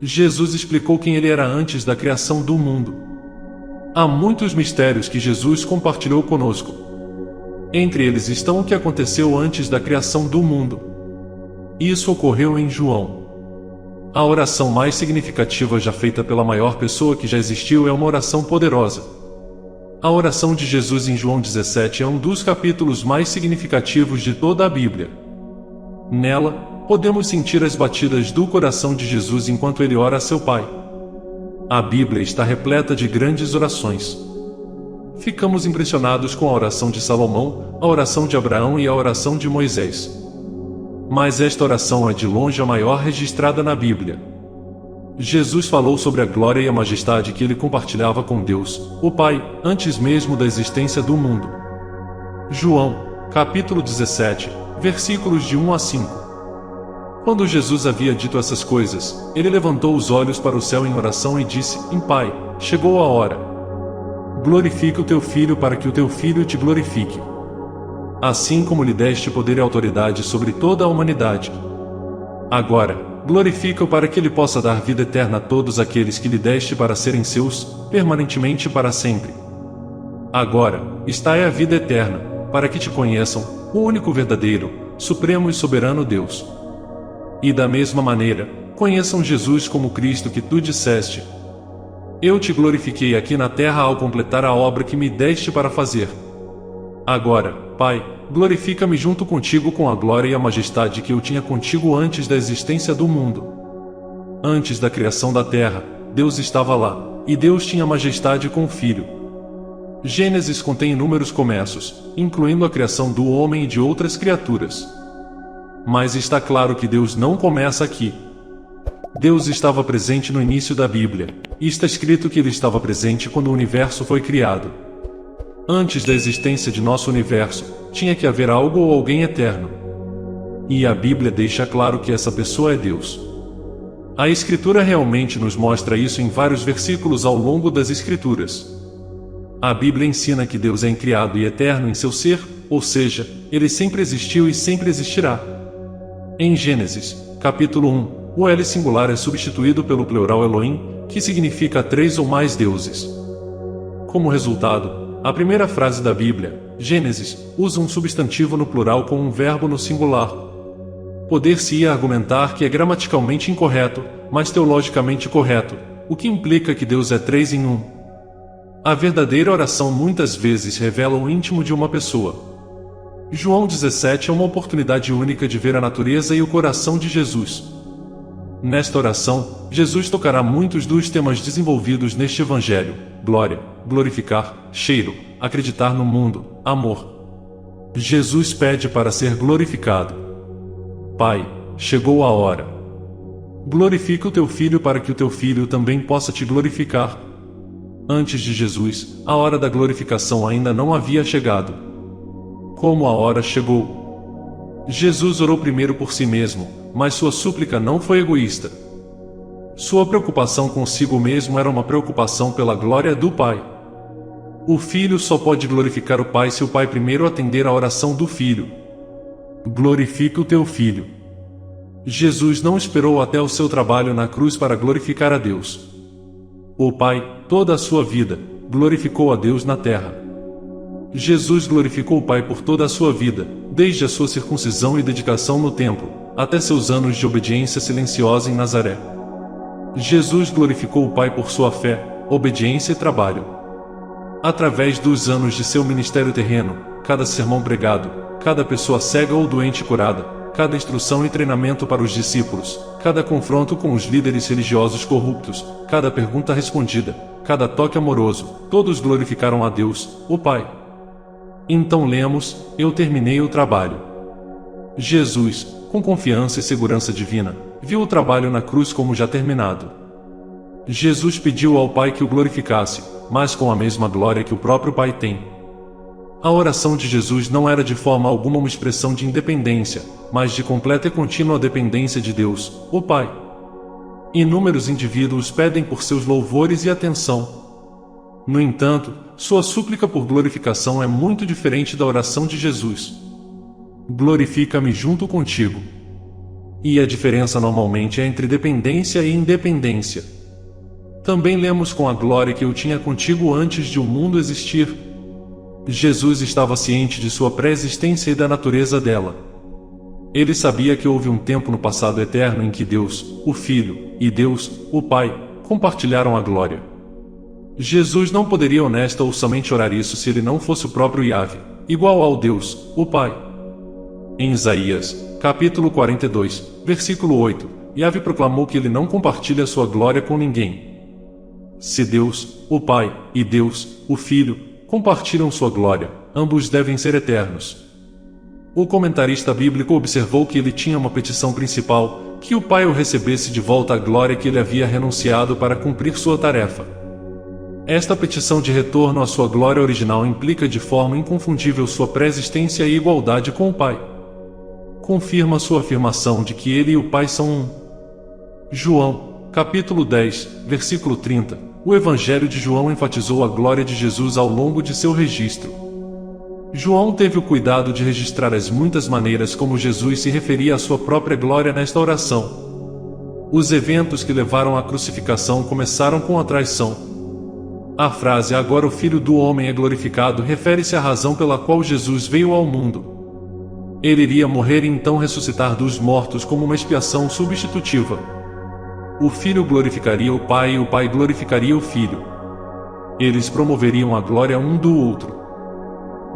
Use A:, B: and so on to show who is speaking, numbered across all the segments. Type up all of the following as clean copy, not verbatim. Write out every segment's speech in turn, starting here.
A: Jesus explicou quem ele era antes da criação do mundo. Há muitos mistérios que Jesus compartilhou conosco. Entre eles estão o que aconteceu antes da criação do mundo. Isso ocorreu em João. A oração mais significativa já feita pela maior pessoa que já existiu é uma oração poderosa. A oração de Jesus em João 17 é um dos capítulos mais significativos de toda a Bíblia. Nela, podemos sentir as batidas do coração de Jesus enquanto ele ora a seu Pai. A Bíblia está repleta de grandes orações. Ficamos impressionados com a oração de Salomão, a oração de Abraão e a oração de Moisés. Mas esta oração é de longe a maior registrada na Bíblia. Jesus falou sobre a glória e a majestade que ele compartilhava com Deus, o Pai, antes mesmo da existência do mundo. João, capítulo 17, versículos de 1 a 5. Quando Jesus havia dito essas coisas, ele levantou os olhos para o céu em oração e disse: Pai, chegou a hora. Glorifica o teu Filho para que o teu Filho te glorifique. Assim como lhe deste poder e autoridade sobre toda a humanidade. Agora, glorifica-o para que ele possa dar vida eterna a todos aqueles que lhe deste para serem seus, permanentemente para sempre. Agora, esta é a vida eterna, para que te conheçam, o único verdadeiro, supremo e soberano Deus. E da mesma maneira, conheçam Jesus como Cristo que tu disseste. Eu te glorifiquei aqui na terra ao completar a obra que me deste para fazer. Agora, Pai, glorifica-me junto contigo com a glória e a majestade que eu tinha contigo antes da existência do mundo. Antes da criação da terra, Deus estava lá, e Deus tinha majestade com o Filho. Gênesis contém inúmeros começos, incluindo a criação do homem e de outras criaturas. Mas está claro que Deus não começa aqui. Deus estava presente no início da Bíblia, e está escrito que ele estava presente quando o universo foi criado. Antes da existência de nosso universo, tinha que haver algo ou alguém eterno. E a Bíblia deixa claro que essa pessoa é Deus. A Escritura realmente nos mostra isso em vários versículos ao longo das Escrituras. A Bíblia ensina que Deus é incriado e eterno em seu ser, ou seja, ele sempre existiu e sempre existirá. Em Gênesis, capítulo 1, o L singular é substituído pelo plural Elohim, que significa três ou mais deuses. Como resultado, a primeira frase da Bíblia, Gênesis, usa um substantivo no plural com um verbo no singular. Poder-se-ia argumentar que é gramaticalmente incorreto, mas teologicamente correto, o que implica que Deus é três em um. A verdadeira oração muitas vezes revela o íntimo de uma pessoa. João 17 é uma oportunidade única de ver a natureza e o coração de Jesus. Nesta oração, Jesus tocará muitos dos temas desenvolvidos neste Evangelho: glória, glorificar, cheiro, acreditar no mundo, amor. Jesus pede para ser glorificado. Pai, chegou a hora. Glorifica o teu Filho para que o teu Filho também possa te glorificar. Antes de Jesus, a hora da glorificação ainda não havia chegado. Como a hora chegou. Jesus orou primeiro por si mesmo, mas sua súplica não foi egoísta. Sua preocupação consigo mesmo era uma preocupação pela glória do Pai. O Filho só pode glorificar o Pai se o Pai primeiro atender à oração do Filho. Glorifica o teu Filho. Jesus não esperou até o seu trabalho na cruz para glorificar a Deus. O Pai, toda a sua vida, glorificou a Deus na terra. Jesus glorificou o Pai por toda a sua vida, desde a sua circuncisão e dedicação no templo, até seus anos de obediência silenciosa em Nazaré. Jesus glorificou o Pai por sua fé, obediência e trabalho. Através dos anos de seu ministério terreno, cada sermão pregado, cada pessoa cega ou doente curada, cada instrução e treinamento para os discípulos, cada confronto com os líderes religiosos corruptos, cada pergunta respondida, cada toque amoroso, todos glorificaram a Deus, o Pai. Então lemos: eu terminei o trabalho. Jesus, com confiança e segurança divina, viu o trabalho na cruz como já terminado. Jesus pediu ao Pai que o glorificasse, mas com a mesma glória que o próprio Pai tem. A oração de Jesus não era de forma alguma uma expressão de independência, mas de completa e contínua dependência de Deus, o Pai. Inúmeros indivíduos pedem por seus louvores e atenção. No entanto, sua súplica por glorificação é muito diferente da oração de Jesus. Glorifica-me junto contigo. E a diferença normalmente é entre dependência e independência. Também lemos com a glória que eu tinha contigo antes de o mundo existir. Jesus estava ciente de sua pré-existência e da natureza dela. Ele sabia que houve um tempo no passado eterno em que Deus, o Filho, e Deus, o Pai, compartilharam a glória. Jesus não poderia honesta ou somente orar isso se ele não fosse o próprio Yahvé, igual ao Deus, o Pai. Em Isaías, capítulo 42, versículo 8, Yahvé proclamou que ele não compartilha sua glória com ninguém. Se Deus, o Pai, e Deus, o Filho, compartilham sua glória, ambos devem ser eternos. O comentarista bíblico observou que ele tinha uma petição principal, que o Pai o recebesse de volta a glória que ele havia renunciado para cumprir sua tarefa. Esta petição de retorno à sua glória original implica de forma inconfundível sua pré-existência e igualdade com o Pai. Confirma sua afirmação de que ele e o Pai são um. João, capítulo 10, versículo 30. O Evangelho de João enfatizou a glória de Jesus ao longo de seu registro. João teve o cuidado de registrar as muitas maneiras como Jesus se referia à sua própria glória nesta oração. Os eventos que levaram à crucificação começaram com a traição. A frase "agora o Filho do Homem é glorificado" refere-se à razão pela qual Jesus veio ao mundo. Ele iria morrer e então ressuscitar dos mortos como uma expiação substitutiva. O Filho glorificaria o Pai e o Pai glorificaria o Filho. Eles promoveriam a glória um do outro.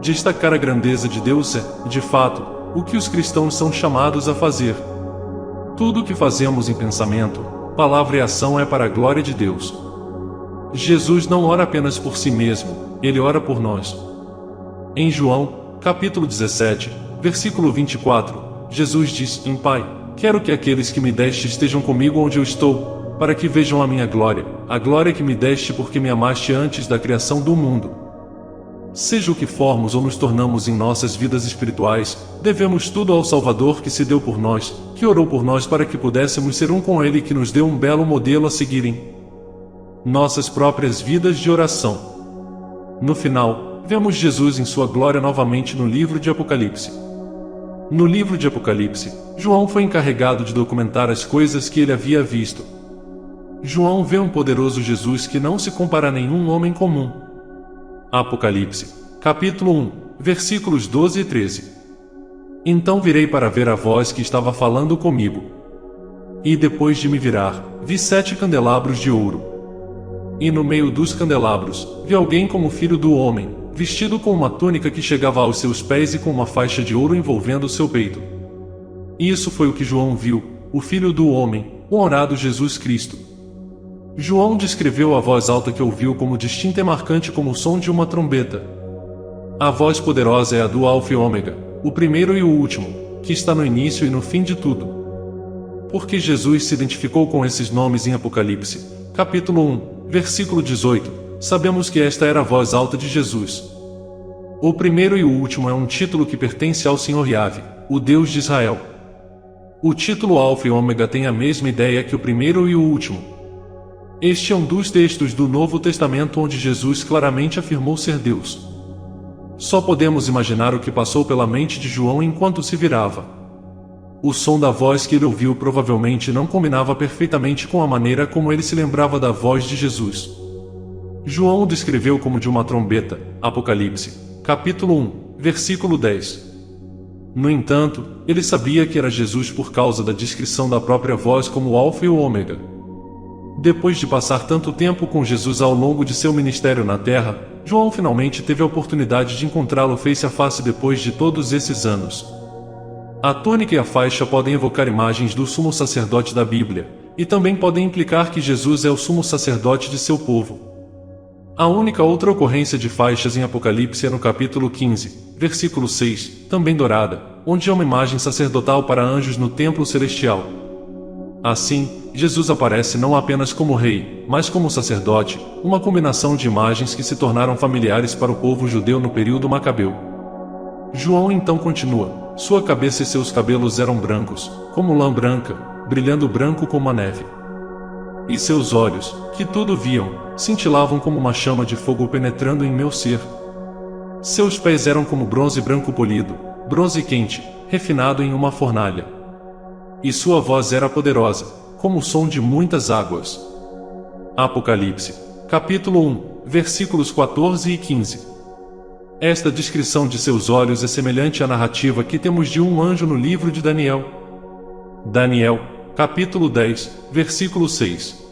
A: Destacar a grandeza de Deus é, de fato, o que os cristãos são chamados a fazer. Tudo o que fazemos em pensamento, palavra e ação é para a glória de Deus. Jesus não ora apenas por si mesmo, ele ora por nós. Em João, capítulo 17, versículo 24, Jesus diz: Pai, quero que aqueles que me deste estejam comigo onde eu estou, para que vejam a minha glória, a glória que me deste porque me amaste antes da criação do mundo. Seja o que formos ou nos tornamos em nossas vidas espirituais, devemos tudo ao Salvador que se deu por nós, que orou por nós para que pudéssemos ser um com Ele e que nos deu um belo modelo a seguirem. Nossas próprias vidas de oração. No final, vemos Jesus em sua glória novamente no livro de Apocalipse. No livro de Apocalipse, João foi encarregado de documentar as coisas que ele havia visto. João vê um poderoso Jesus que não se compara a nenhum homem comum. Apocalipse, capítulo 1, versículos 12 e 13. Então virei para ver a voz que estava falando comigo. E depois de me virar, vi 7 candelabros de ouro. E no meio dos candelabros, vi alguém como filho do homem, vestido com uma túnica que chegava aos seus pés e com uma faixa de ouro envolvendo o seu peito. Isso foi o que João viu, o Filho do Homem, o honrado Jesus Cristo. João descreveu a voz alta que ouviu como distinta e marcante como o som de uma trombeta. A voz poderosa é a do Alfa e Ômega, o primeiro e o último, que está no início e no fim de tudo. Porque Jesus se identificou com esses nomes em Apocalipse, capítulo 1, versículo 18, sabemos que esta era a voz alta de Jesus. O primeiro e o último é um título que pertence ao Senhor Yahvé, o Deus de Israel. O título Alfa e Ômega tem a mesma ideia que o primeiro e o último. Este é um dos textos do Novo Testamento onde Jesus claramente afirmou ser Deus. Só podemos imaginar o que passou pela mente de João enquanto se virava. O som da voz que ele ouviu provavelmente não combinava perfeitamente com a maneira como ele se lembrava da voz de Jesus. João o descreveu como de uma trombeta, Apocalipse, capítulo 1, versículo 10. No entanto, ele sabia que era Jesus por causa da descrição da própria voz como o Alfa e o Ômega. Depois de passar tanto tempo com Jesus ao longo de seu ministério na terra, João finalmente teve a oportunidade de encontrá-lo face a face depois de todos esses anos. A túnica e a faixa podem evocar imagens do sumo sacerdote da Bíblia, e também podem implicar que Jesus é o sumo sacerdote de seu povo. A única outra ocorrência de faixas em Apocalipse é no capítulo 15, versículo 6, também dourada, onde há uma imagem sacerdotal para anjos no templo celestial. Assim, Jesus aparece não apenas como rei, mas como sacerdote, uma combinação de imagens que se tornaram familiares para o povo judeu no período macabeu. João então continua: sua cabeça e seus cabelos eram brancos, como lã branca, brilhando branco como a neve. E seus olhos, que tudo viam, cintilavam como uma chama de fogo penetrando em meu ser. Seus pés eram como bronze branco polido, bronze quente, refinado em uma fornalha. e sua voz era poderosa, como o som de muitas águas. Apocalipse, capítulo 1, versículos 14 e 15. Esta descrição de seus olhos é semelhante à narrativa que temos de um anjo no livro de Daniel. Daniel, capítulo 10, versículo 6.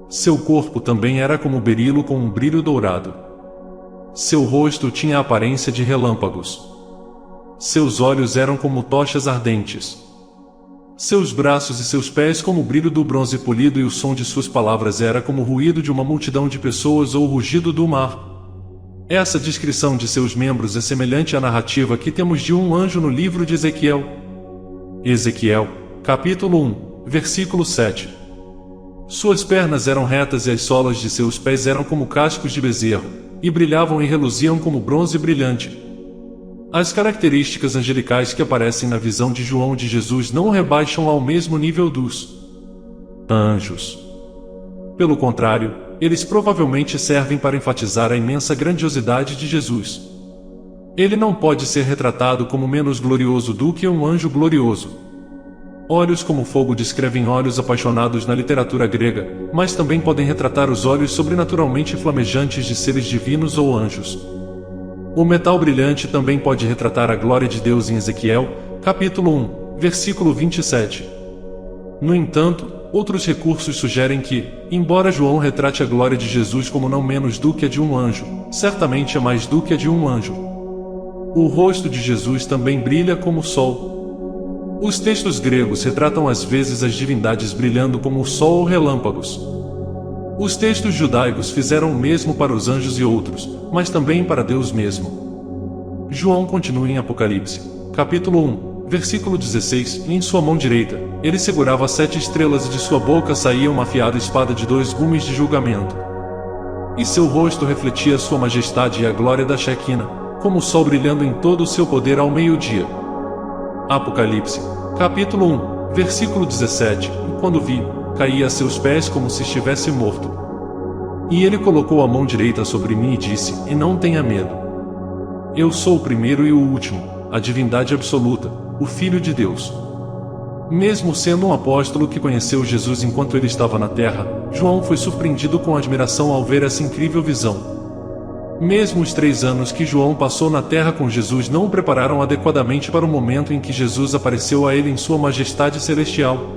A: Seu corpo também era como berilo com um brilho dourado. Seu rosto tinha a aparência de relâmpagos. Seus olhos eram como tochas ardentes. Seus braços e seus pés como o brilho do bronze polido, e o som de suas palavras era como o ruído de uma multidão de pessoas ou o rugido do mar. Essa descrição de seus membros é semelhante à narrativa que temos de um anjo no livro de Ezequiel. Ezequiel, capítulo 1, versículo 7. Suas pernas eram retas e as solas de seus pés eram como cascos de bezerro, e brilhavam e reluziam como bronze brilhante. As características angelicais que aparecem na visão de João de Jesus não o rebaixam ao mesmo nível dos anjos. Pelo contrário, eles provavelmente servem para enfatizar a imensa grandiosidade de Jesus. Ele não pode ser retratado como menos glorioso do que um anjo glorioso. Olhos como fogo descrevem olhos apaixonados na literatura grega, mas também podem retratar os olhos sobrenaturalmente flamejantes de seres divinos ou anjos. O metal brilhante também pode retratar a glória de Deus em Ezequiel, capítulo 1, versículo 27. No entanto, outros recursos sugerem que, embora João retrate a glória de Jesus como não menos do que a de um anjo, certamente é mais do que a de um anjo. O rosto de Jesus também brilha como o sol. Os textos gregos retratam às vezes as divindades brilhando como o sol ou relâmpagos. Os textos judaicos fizeram o mesmo para os anjos e outros, mas também para Deus mesmo. João continua em Apocalipse, capítulo 1, versículo 16, e em sua mão direita, ele segurava 7 estrelas e de sua boca saía uma afiada espada de 2 gumes de julgamento. E seu rosto refletia sua majestade e a glória da Shequina, como o sol brilhando em todo o seu poder ao meio-dia. Apocalipse, capítulo 1, versículo 17, e quando vi, caí a seus pés como se estivesse morto. E ele colocou a mão direita sobre mim e disse, e não tenha medo. Eu sou o primeiro e o último, a divindade absoluta, o Filho de Deus. Mesmo sendo um apóstolo que conheceu Jesus enquanto ele estava na terra, João foi surpreendido com admiração ao ver essa incrível visão. Mesmo os 3 anos que João passou na terra com Jesus não o prepararam adequadamente para o momento em que Jesus apareceu a ele em sua majestade celestial.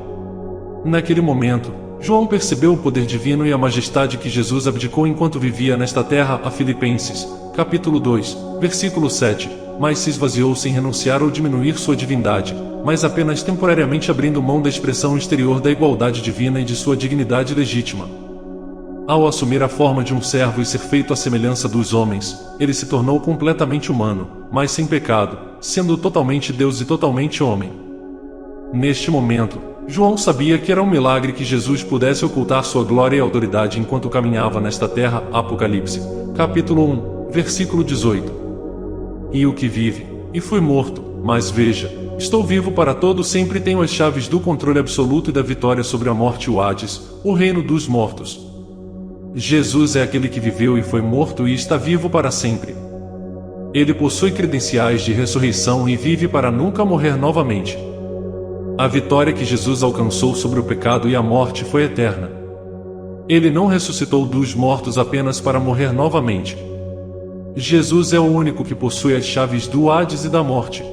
A: Naquele momento, João percebeu o poder divino e a majestade que Jesus abdicou enquanto vivia nesta terra. A Filipenses, capítulo 2, versículo 7, mas se esvaziou sem renunciar ou diminuir sua divindade, mas apenas temporariamente abrindo mão da expressão exterior da igualdade divina e de sua dignidade legítima. Ao assumir a forma de um servo e ser feito à semelhança dos homens, ele se tornou completamente humano, mas sem pecado, sendo totalmente Deus e totalmente homem. Neste momento, João sabia que era um milagre que Jesus pudesse ocultar sua glória e autoridade enquanto caminhava nesta terra. Apocalipse, capítulo 1, versículo 18. E o que vive, e fui morto, mas veja, estou vivo para todo sempre e tenho as chaves do controle absoluto e da vitória sobre a morte e o Hades, o reino dos mortos. Jesus é aquele que viveu e foi morto e está vivo para sempre. Ele possui credenciais de ressurreição e vive para nunca morrer novamente. A vitória que Jesus alcançou sobre o pecado e a morte foi eterna. Ele não ressuscitou dos mortos apenas para morrer novamente. Jesus é o único que possui as chaves do Hades e da morte.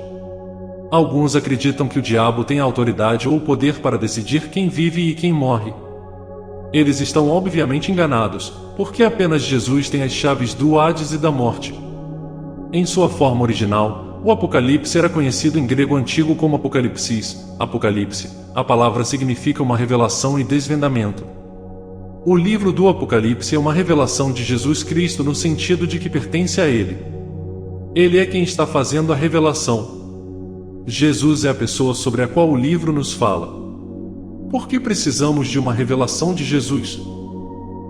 A: Alguns acreditam que o diabo tem a autoridade ou o poder para decidir quem vive e quem morre. Eles estão obviamente enganados, porque apenas Jesus tem as chaves do Hades e da morte. Em sua forma original, o Apocalipse era conhecido em grego antigo como Apocalipsis, Apocalipse. A palavra significa uma revelação e desvendamento. O livro do Apocalipse é uma revelação de Jesus Cristo no sentido de que pertence a Ele. Ele é quem está fazendo a revelação. Jesus é a pessoa sobre a qual o livro nos fala. Por que precisamos de uma revelação de Jesus?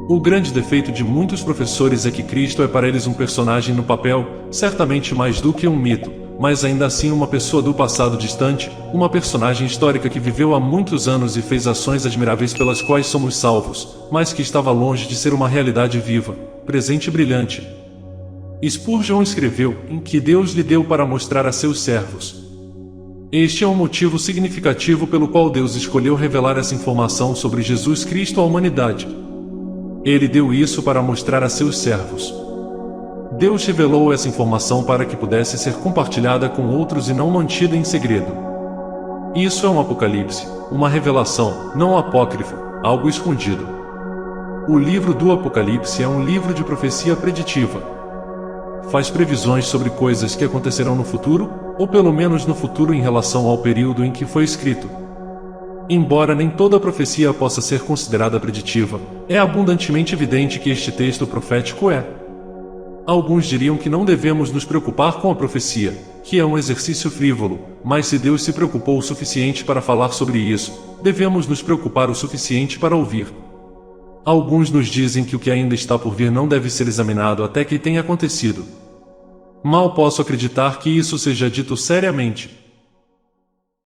A: O grande defeito de muitos professores é que Cristo é para eles um personagem no papel, certamente mais do que um mito, mas ainda assim uma pessoa do passado distante, uma personagem histórica que viveu há muitos anos e fez ações admiráveis pelas quais somos salvos, mas que estava longe de ser uma realidade viva, presente e brilhante. Spurgeon escreveu, em que Deus lhe deu para mostrar a seus servos. Este é um motivo significativo pelo qual Deus escolheu revelar essa informação sobre Jesus Cristo à humanidade. Ele deu isso para mostrar a seus servos. Deus revelou essa informação para que pudesse ser compartilhada com outros e não mantida em segredo. Isso é um apocalipse, uma revelação, não um apócrifo, algo escondido. O livro do Apocalipse é um livro de profecia preditiva. Faz previsões sobre coisas que acontecerão no futuro, ou pelo menos no futuro em relação ao período em que foi escrito. Embora nem toda profecia possa ser considerada preditiva, é abundantemente evidente que este texto profético é. Alguns diriam que não devemos nos preocupar com a profecia, que é um exercício frívolo, mas se Deus se preocupou o suficiente para falar sobre isso, devemos nos preocupar o suficiente para ouvir. Alguns nos dizem que o que ainda está por vir não deve ser examinado até que tenha acontecido. Mal posso acreditar que isso seja dito seriamente.